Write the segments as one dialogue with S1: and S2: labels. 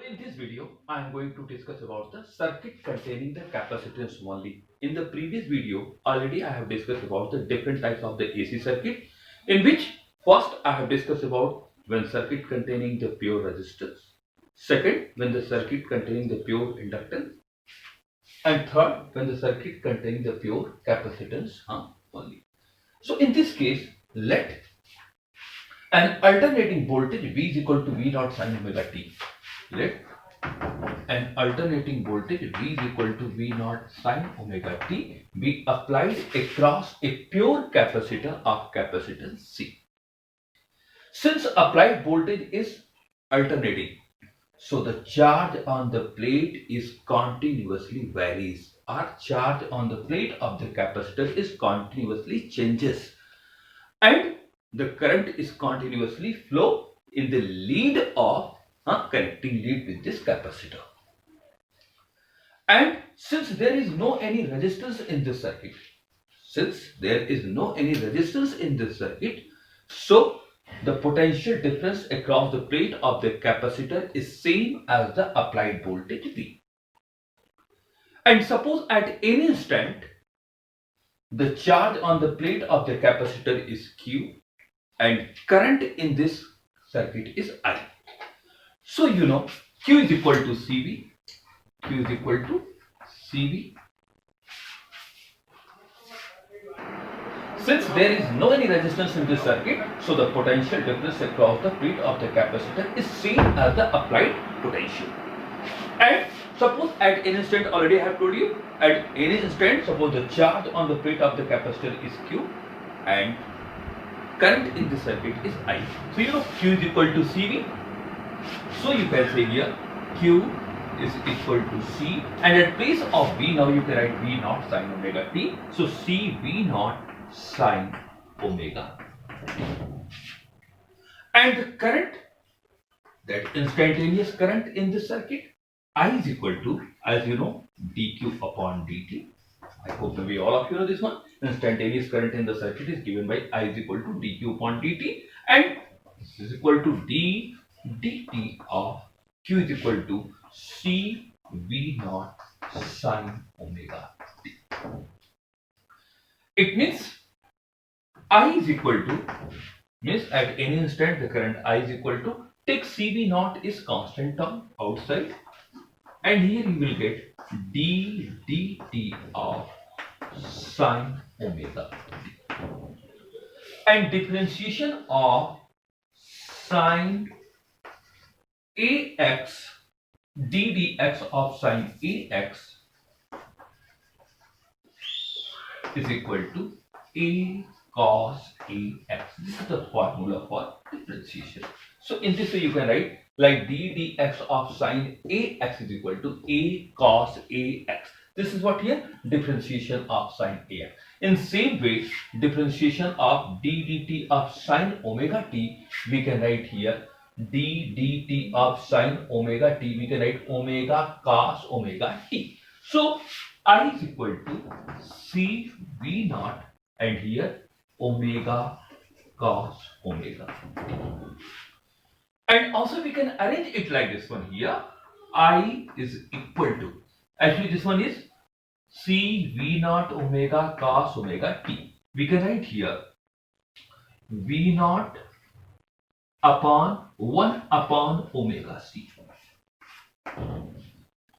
S1: In this video, I am going to discuss about the circuit containing the capacitance only. In the previous video, already I have discussed about the different types of the AC circuit, in which first I have discussed about when circuit containing the pure resistance, second when the circuit containing the pure inductance, and third when the circuit containing the pure capacitance only. So in this case, let an alternating voltage V is equal to V naught sin omega t. Let an alternating voltage V is equal to V naught sin omega t be applied across a pure capacitor of capacitance C. Since applied voltage is alternating, so the charge on the plate is continuously varies. Our charge on the plate of the capacitor is continuously changes, and the current is continuously flow in the lead of connecting lead with this capacitor. And since there is no any resistance in this circuit, so the potential difference across the plate of the capacitor is same as the applied voltage V. And suppose at any instant the charge on the plate of the capacitor is Q and current in this circuit is I. So you know Q is equal to CV. Q is equal to CV. Since there is no any resistance in this circuit, so the potential difference across the plate of the capacitor is same as the applied potential. And suppose at any instant, already I have told you, at any instant, suppose the charge on the plate of the capacitor is Q and current in the circuit is I. So you know Q is equal to CV. So you can say here Q is equal to C, and at place of V now you can write V naught sin omega t. So C V naught sin omega t. And the current, that instantaneous current in this circuit, I is equal to, as you know, dq upon dt. I hope maybe all of you know this one. Instantaneous current in the circuit is given by I is equal to dq upon dt, and this is equal to d dt of Q is equal to C V naught sin omega t. It means I is equal to, means at any instant the current I is equal to, take CV naught is constant term outside, and here you will get d dt of sin omega t. And differentiation of sin ax ddx of sin ax is equal to a cos ax. This is the formula for differentiation. So in this way you can write like d dx of sin ax is equal to a cos ax. This is what here differentiation of sin ax. In same way, differentiation of d dt of sin omega t, we can write here d dt of sin omega t, we can write omega cos omega t. So I is equal to C V naught, and here omega cos omega t. And also we can arrange it like this one here. I is equal to, actually this one is C V naught omega cos omega t. We can write here V naught upon 1 upon omega c.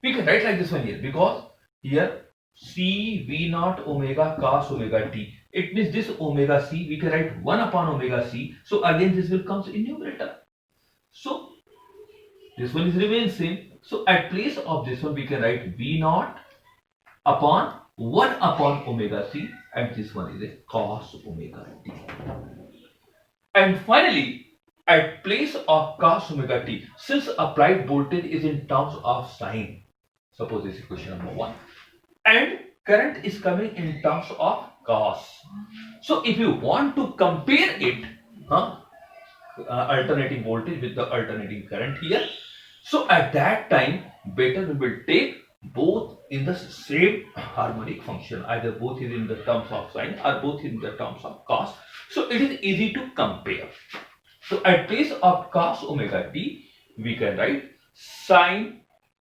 S1: We can write like this one here, because here C V naught omega cos omega t. It means this omega c, we can write 1 upon omega c. So again this will comes in numerator. So this one is remain same. So at place of this one we can write V naught upon 1 upon omega c, and this one is a cos omega t. And finally, at place of cos omega t, since applied voltage is in terms of sine, suppose this is equation number 1, and current is coming in terms of cos. So if you want to compare it, alternating voltage with the alternating current here, so at that time better we will take both in the same harmonic function, either both is in the terms of sine or both in the terms of cos. So it is easy to compare. So at place of cos omega t, we can write sine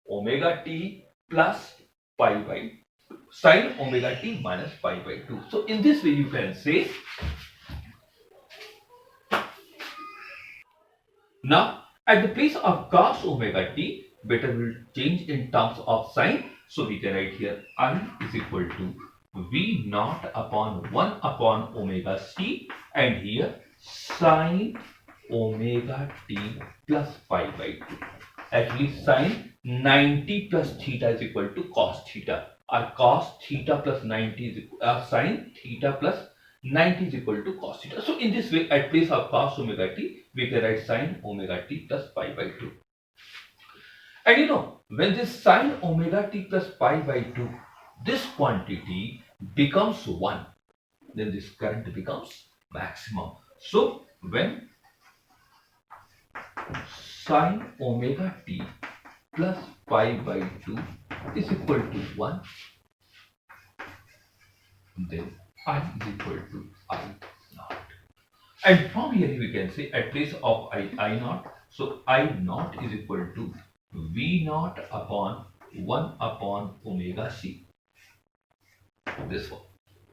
S1: omega t plus pi by sine omega t minus pi by 2. So in this way you can say, now at the place of cos omega t, better will change in terms of sine. So we can write here I is equal to V naught upon 1 upon omega c, and here sine omega t plus pi by 2. Actually sine 90 plus theta is equal to cos theta, or cos theta plus 90 is equal, sine theta plus 90 is equal to cos theta. So in this way, at place of cos omega t, we can write sine omega t plus pi by 2. And you know, when this sine omega t plus pi by 2, this quantity becomes 1, then this current becomes maximum. So when sine omega t plus pi by 2 is equal to 1, then I is equal to I naught. And from here we can say at place of I naught, so I naught is equal to V naught upon 1 upon omega c. This one.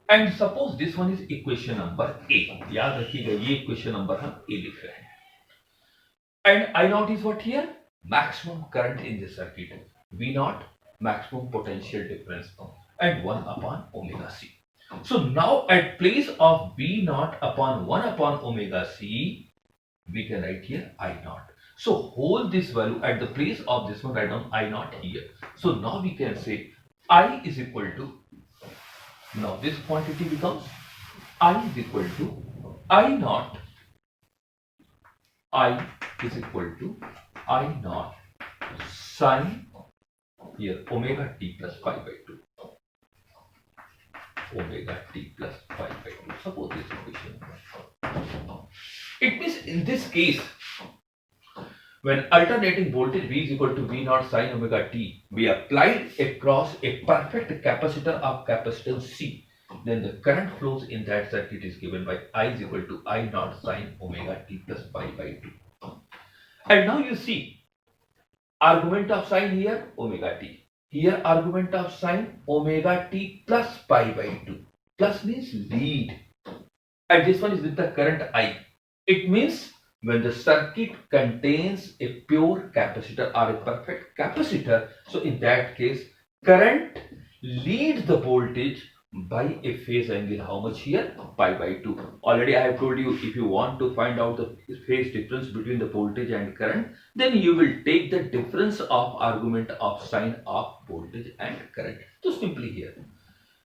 S1: And suppose this one is equation number A. याद रखिएगा ये equation number हम A लिख रहे हैं. And I naught is what here? Maximum current in the circuit. V naught, maximum potential difference, and 1 upon omega c. So now at place of V naught upon 1 upon omega c, we can write here I naught. So hold this value at the place of this one, write down I naught here. So now we can say I is equal to, now this quantity becomes I is equal to I naught, I is equal to I naught sine here omega t plus pi by 2. Omega t plus pi by 2. Suppose this equation. It means in this case, when alternating voltage V is equal to V naught sine omega t, we applied across a perfect capacitor of capacitance C, then the current flows in that circuit is given by I is equal to I naught sine omega t plus pi by 2. And now you see, argument of sine here, omega t. Here argument of sine omega t plus pi by 2. Plus means lead. And this one is with the current I. It means when the circuit contains a pure capacitor or a perfect capacitor, so in that case, current leads the voltage by a phase angle. How much here? Pi by 2. Already I have told you, if you want to find out the phase difference between the voltage and current, then you will take the difference of argument of sine of voltage and current. So simply here.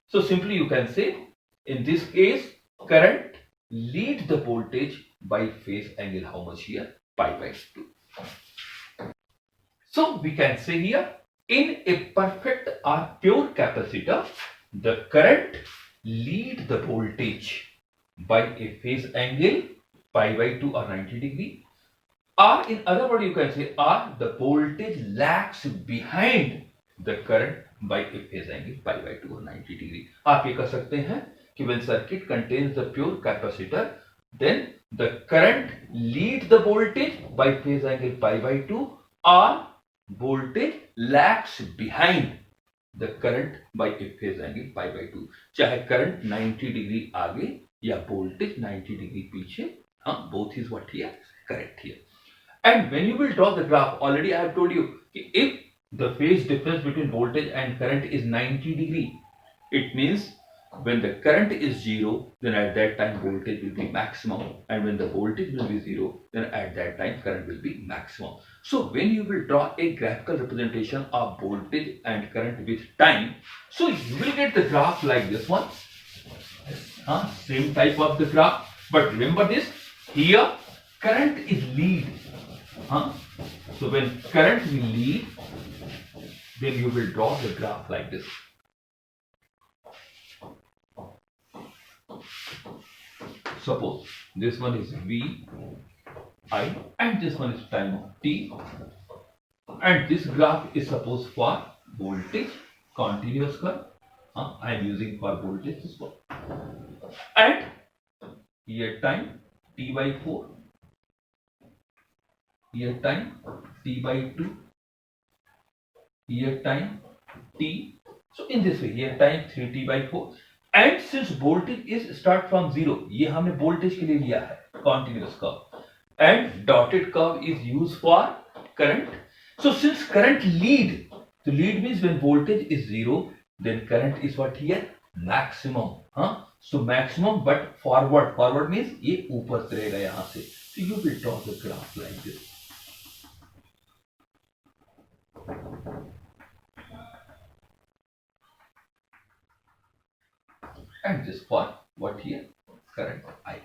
S1: So simply you can say, in this case, current leads the voltage by phase angle. How much here? Pi by 2. So we can say here, in a perfect or pure capacitor, the current lead the voltage by a phase angle pi by 2 or 90 degree, or in other words you can say, or the voltage lags behind the current by a phase angle pi by 2 or 90 degree. आप ये कह सकते हैं कि when circuit contains the pure capacitor, then the current leads the voltage by phase angle pi by 2, or voltage lags behind the current by a phase angle pi by 2. चाहे current 90 degree आगे या voltage 90 degree पीछे, both is what here? Correct here. And when you will draw the graph, already I have told you, if the phase difference between voltage and current is 90 degree, it means when the current is 0, then at that time voltage will be maximum, and when the voltage will be 0, then at that time current will be maximum. So when you will draw a graphical representation of voltage and current with time, so you will get the graph like this one, same type of the graph, but remember this, here current is lead. So when current will lead, then you will draw the graph like this. Suppose this one is V, I, and this one is time t, and this graph is supposed for voltage, continuous curve. I am using for voltage this one, and here time t by 4, here time t by 2, here time t. So in this way here time 3t by 4, and since voltage is start from 0, ये हमने voltage के लिए लिया है continuous curve, and dotted curve is used for current. So since current lead, so lead means when voltage is 0, then current is what here maximum. So maximum but forward means ये ऊपर से रहेगा यहाँ से. So you will draw the graph like this. And this for what here current I.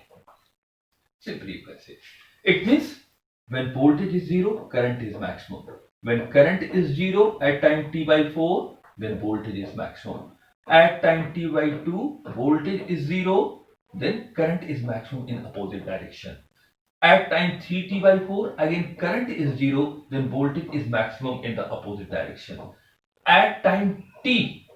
S1: Simply you can say it means when voltage is 0, current is maximum. When current is 0 at time t by 4, then voltage is maximum. At time t by 2, voltage is 0, then current is maximum in opposite direction. At time 3t by 4, again current is 0, then voltage is maximum in the opposite direction. At time t,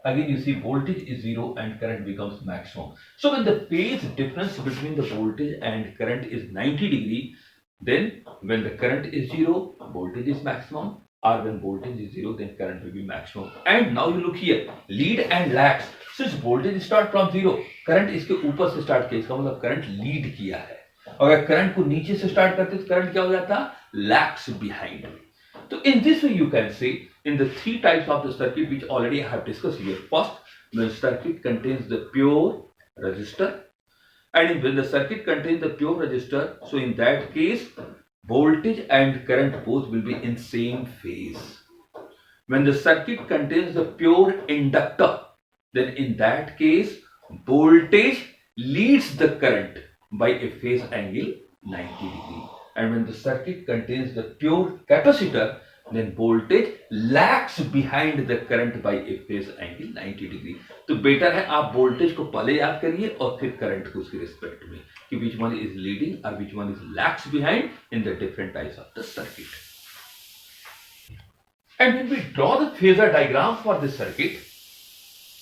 S1: again you see voltage is 0 and current becomes maximum. So when the phase difference between the voltage and current is 90 degree, then when the current is 0, voltage is maximum, or when voltage is 0, then current will be maximum. And now you look here, lead and lags. Since voltage start from 0, current इसके ऊपर से start किया, इसका मतलब current lead किया है. अगर current को नीचे से start करते तो current क्या हो जाता? Lags behind. So in this way you can say in the three types of the circuit which already I have discussed here. First, when circuit contains the pure resistor, and when the circuit contains the pure resistor, so in that case voltage and current both will be in same phase. When the circuit contains the pure inductor, then in that case voltage leads the current by a phase angle 90 degree. And when the circuit contains the pure capacitor, then voltage lags behind the current by a phase angle 90 degree. तो better है आप voltage को पहले याद करिए और फिर current को उसके रिस्पेक्ट में कि which one is leading or which one is lags behind in the different types of the circuit. And when we draw the phasor diagram for this circuit,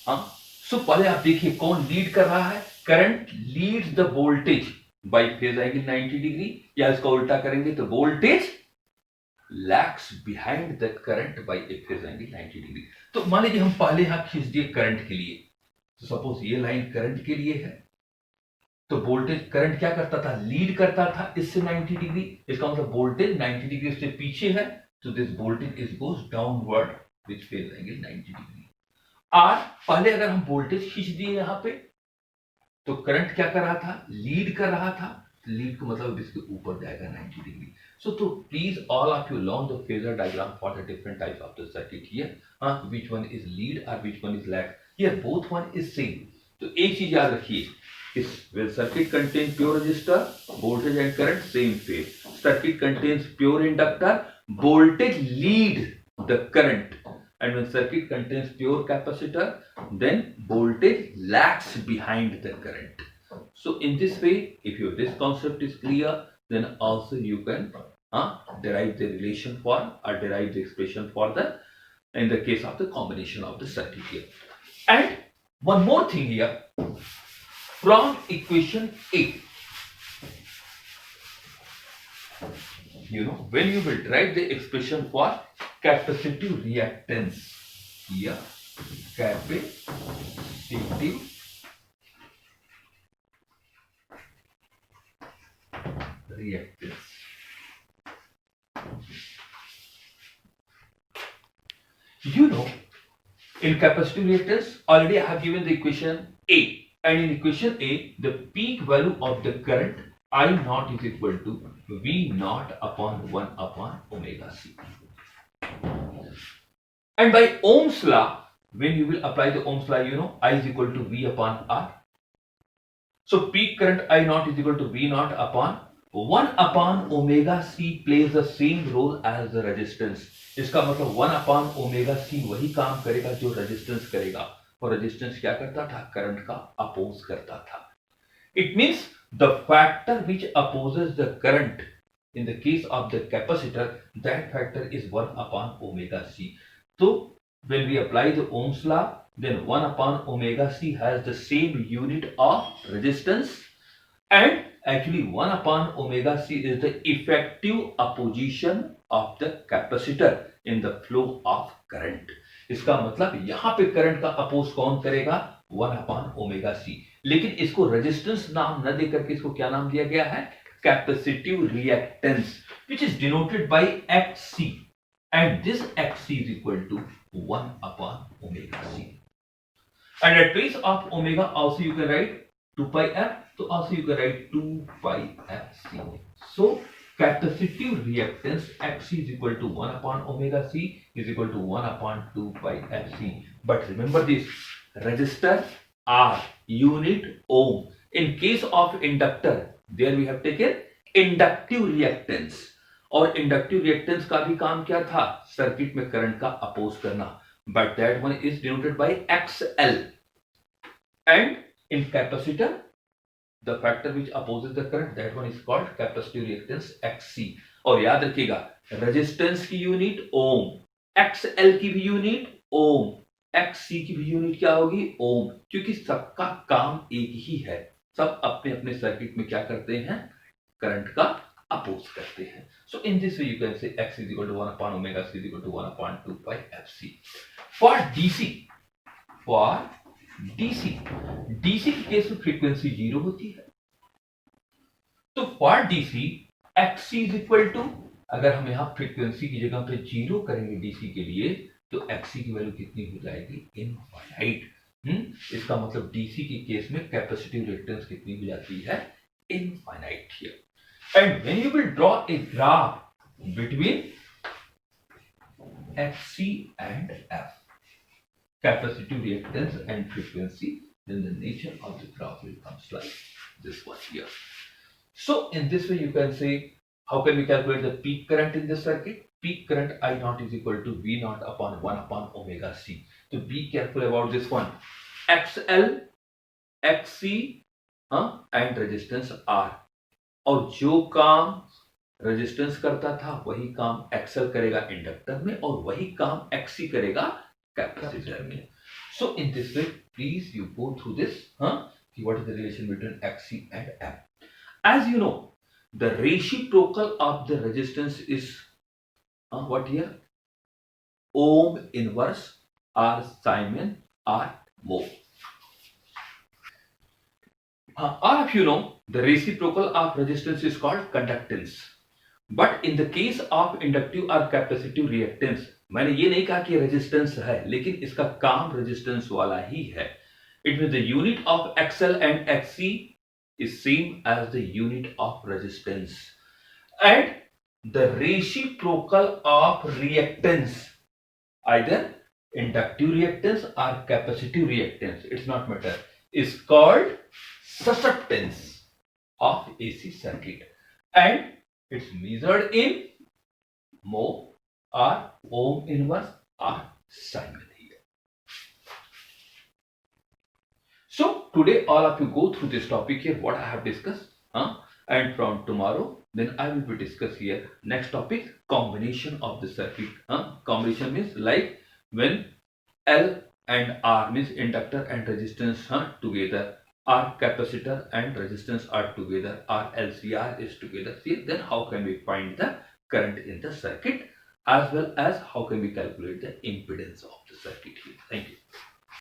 S1: so पहले आप देखिए कौन लीड कर रहा है. Current leads the voltage by phase angle 90 degree, या इसका उल्टा करेंगे तो voltage lags behind the current by a phase angle 90 degree. तो मान लीजिए हम पहले यहां खींच दिए करंट के लिए, तो सपोज ये लाइन करंट के लिए है, तो वोल्टेज करंट क्या करता था? लीड करता था इससे 90 डिग्री. इसका मतलब वोल्टेज 90 डिग्री से पीछे है, तो this voltage is goes downward with phase angle 90 degree. और पहले अगर हम वोल्टेज खींच दिए यहां पे, तो करंट क्या कर रहा था? लीड कर रहा था. लीड का मतलब इसके ऊपर जाएगा 90 degree. So to please all of you learn the phasor diagram for the different types of the circuit here. Which one is lead or which one is lag? Here both one is same. तो एक चीज याद रखिए, इस when circuit contains pure resistor, voltage and current same phase. Circuit contains pure inductor, voltage lead the current. And when circuit contains pure capacitor, then voltage lags behind the current. So in this way, if this concept is clear, then also you can derive the relation for or derive the expression for the in the case of the combination of the circuit here. And one more thing here, from equation A, when you will derive the expression for capacitive reactance here, capacitive reactance. In capacitive reactance, already I have given the equation A, and in equation A, the peak value of the current I naught is equal to V naught upon 1 upon omega C. And by Ohm's law, when you will apply the Ohm's law, I is equal to V upon R. So peak current I naught is equal to V naught upon 1 upon omega C plays the same role as the resistance. इसका मतलब 1 upon omega C वही काम करेगा जो resistance करेगा, और resistance क्या करता था? करंट का अपोज करता था. It means the factor which opposes the current in the case of the capacitor, that factor is 1 upon omega C. So when we apply the Ohm's law, then 1 upon omega C has the same unit of resistance, and actually 1 upon omega C is the effective opposition of the capacitor. in the flow of current. इसका मतलब यहां पे current का oppose कौन करेगा? 1 upon omega C. लेकिन इसको resistance नाम न देकर के इसको क्या नाम दिया गया है? Capacitive reactance, which is denoted by XC, and this XC is equal to 1 upon omega C. And at place of omega also you can write 2 pi f, so also you can write 2 pi f c. So capacitive reactance Xc is equal to 1 upon omega c is equal to 1 upon 2 pi f c. But remember this, resistor R, unit ohm. In case of inductor, there we have taken inductive reactance. और inductive reactance का भी काम क्या था? Circuit में current का oppose करना. But that one is denoted by XL. And in capacitor, the factor which opposes the current, that one is called capacitive reactance XC. और याद रखिएगा, रेजिस्टेंस की यूनिट ओम, XL की भी यूनिट ओम, XC की भी यूनिट क्या होगी? ओम. क्योंकि सबका काम एक ही है, सब अपने अपने सर्किट में क्या करते हैं? करंट का अपोज करते हैं. So in this way you can say X is equal to 1 upon omega C is equal to 1 upon 2 pi FC. For DC, DC के केस में फ्रीक्वेंसी 0 होती है. तो for DC XC is equal to, अगर हम यहां frequency की जगह पे 0 करेंगे DC के लिए, तो XC की वैल्यू कितनी हो जाएगी? इनफाइनाइट. इसका मतलब DC के केस में कैपेसिटिव रिएक्टेंस कितनी हो जाती है? Infinite here. And when you will draw a graph between XC and F, capacitive reactance and frequency, then the nature of the graph will come like this one here. So in this way you can say, how can we calculate the peak current in this circuit? Peak current I naught is equal to V naught upon 1 upon omega C. So be careful about this one. XL, XC and resistance R. और जो काम resistance करता था वही काम XL करेगा inductor में, और वही काम एक्सी करेगा कैपेसिटर में. So in this way please you go through this, what is the relation between XC and F. As you know, the reciprocal of the resistance is what here? Ohm inverse are siemens are mho. All of you know the reciprocal of resistance is called conductance. But in the case of inductive or capacitive reactance, मैंने ये नहीं कहा कि resistance है, लेकिन इसका काम resistance वाला ही है. It means the unit of XL and XC is same as the unit of resistance. And the reciprocal of reactance, either inductive reactance or capacitive reactance, it's not matter, is called susceptance of AC circuit, and it's measured in mho or ohm inverse or Simon here. So today all of you go through this topic here, what I have discussed, and from tomorrow then I will be discuss here next topic, combination of the circuit. Combination means like when L and R means inductor and resistance together, or capacitor and resistance are together, or LCR is together. See, then how can we find the current in the circuit, as well as how can we calculate the impedance of the circuit here. Thank you.